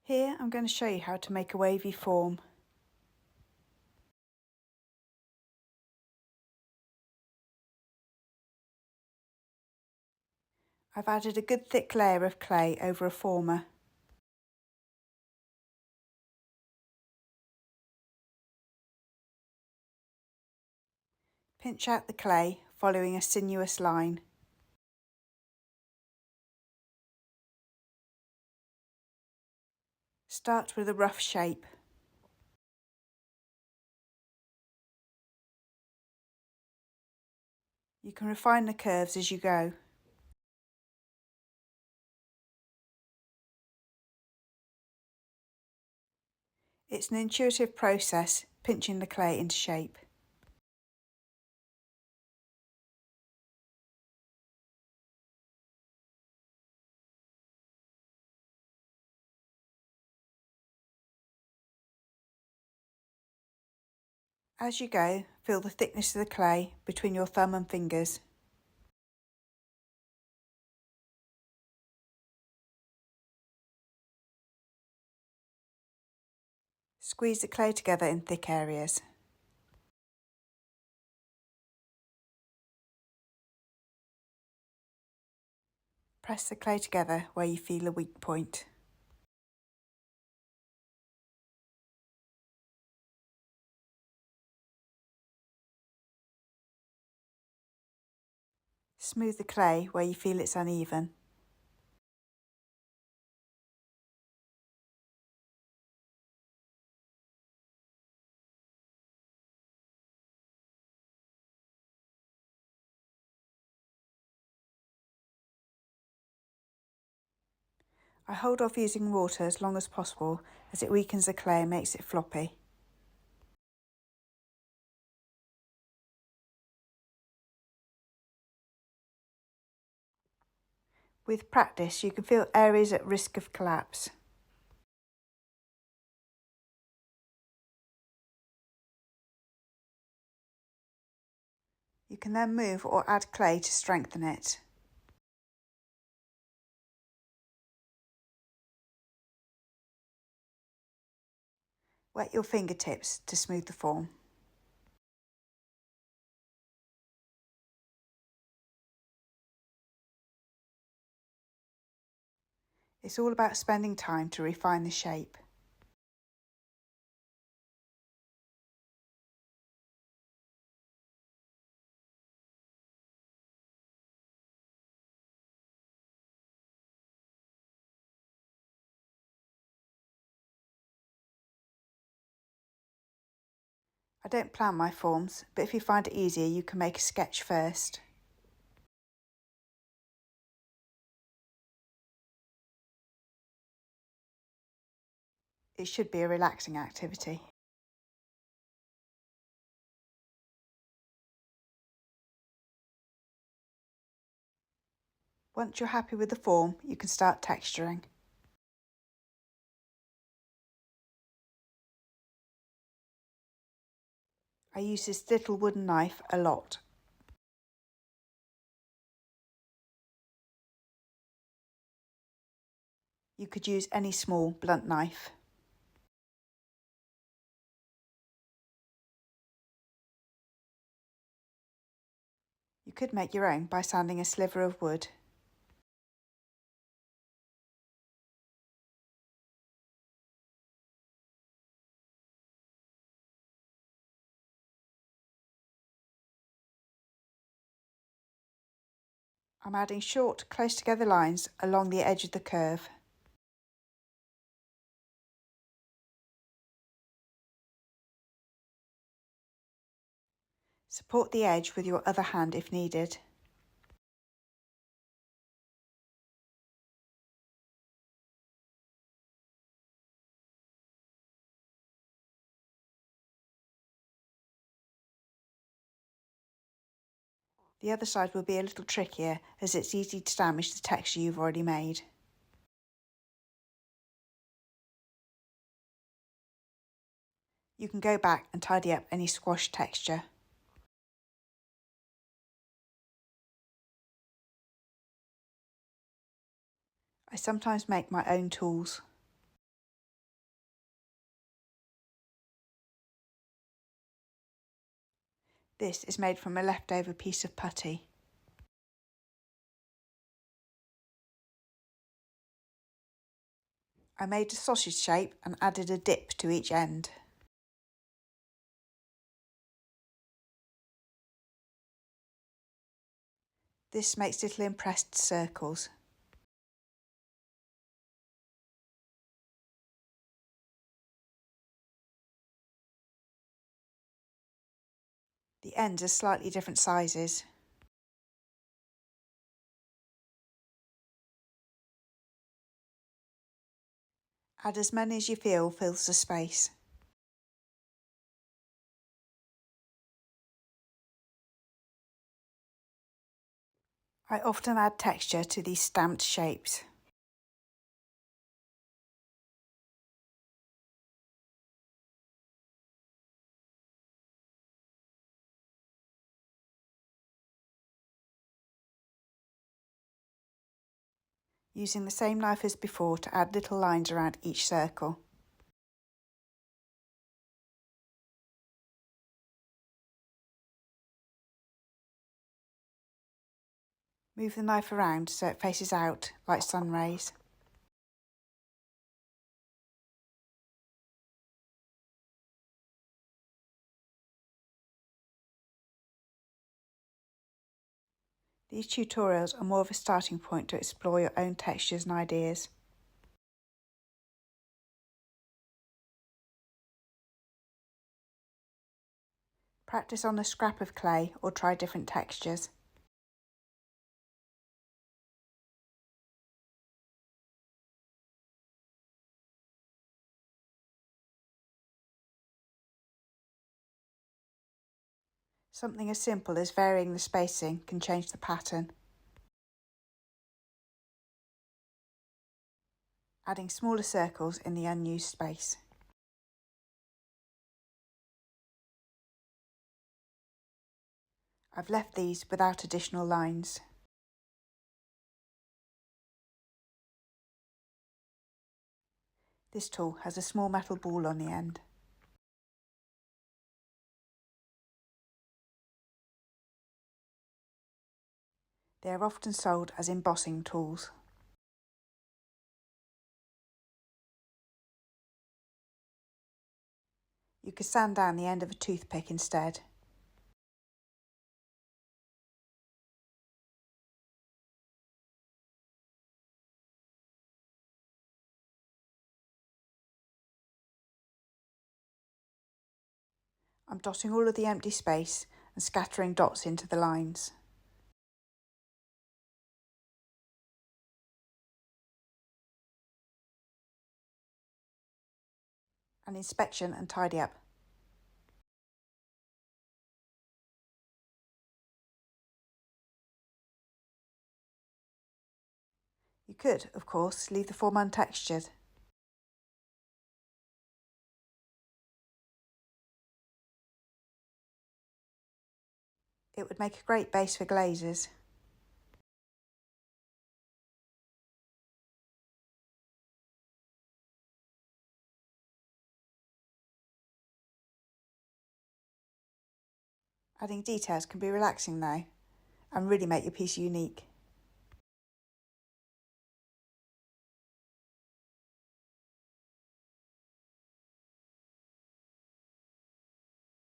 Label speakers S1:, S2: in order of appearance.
S1: Here I'm going to show you how to make a wavy form. I've added a good thick layer of clay over a former. Pinch out the clay following a sinuous line. Start with a rough shape. You can refine the curves as you go. It's an intuitive process, pinching the clay into shape. As you go, feel the thickness of the clay between your thumb and fingers. Squeeze the clay together in thick areas. Press the clay together where you feel a weak point. Smooth the clay where you feel it's uneven. I hold off using water as long as possible as it weakens the clay and makes it floppy. With practice, you can feel areas at risk of collapse. You can then move or add clay to strengthen it. Wet your fingertips to smooth the form. It's all about spending time to refine the shape. I don't plan my forms, but if you find it easier, you can make a sketch first. It should be a relaxing activity. Once you're happy with the form, you can start texturing. I use this little wooden knife a lot. You could use any small blunt knife. You could make your own by sanding a sliver of wood. I'm adding short, close together lines along the edge of the curve. Support the edge with your other hand if needed. The other side will be a little trickier as it's easy to damage the texture you've already made. You can go back and tidy up any squash texture. I sometimes make my own tools. This is made from a leftover piece of putty. I made a sausage shape and added a dip to each end. This makes little impressed circles. The ends are slightly different sizes. Add as many as you feel fills the space. I often add texture to these stamped shapes. Using the same knife as before to add little lines around each circle. Move the knife around so it faces out like sun rays. These tutorials are more of a starting point to explore your own textures and ideas. Practice on a scrap of clay or try different textures. Something as simple as varying the spacing can change the pattern. Adding smaller circles in the unused space. I've left these without additional lines. This tool has a small metal ball on the end. They are often sold as embossing tools. You could sand down the end of a toothpick instead. I'm dotting all of the empty space and scattering dots into the lines. An inspection and tidy up. You could, of course, leave the form untextured. It would make a great base for glazes. Adding details can be relaxing though, and really make your piece unique.